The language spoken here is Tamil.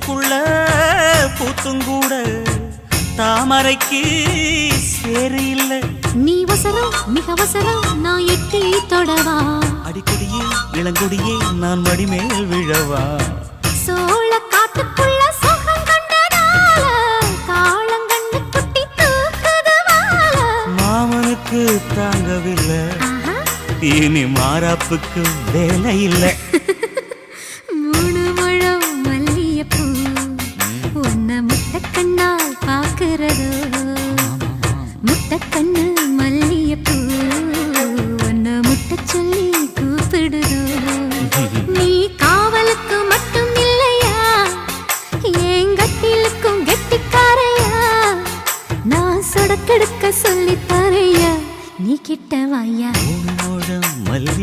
பூவுக்குள்ள பூத்துங்கூட தாமரைக்கு சேரு இல்ல. நீ வசரம் மிக வசரம் நான் எட்டி தொடவா. அடிக்கடியே இளங்கொடியே நான் மடிமேல் விழவா. சோழ காட்டுக்குள்ள சோகம் கண்டதால காளங்கண்ணு குட்டி தூக்குதுவால. மாமனுக்கு தாங்கவில்லை இனி மாறாப்புக்கு வேலை இல்லை. மூணு முழம் மல்லியப்பூ உன்னை முட்டக்கண்ணால் பாக்குறதோ. முட்டக்கண்ணு மல்லியப்பூ உன்னை முட்ட சொல்லி கூப்பிடுதோ. நீ காவலுக்கு மட்டும் இல்லையா என் கட்டிலுக்கும் கெட்டிக்காரையா. நான் சொடக்கெடுக்க சொல்லி தரையா நீ கிட்ட வாயா.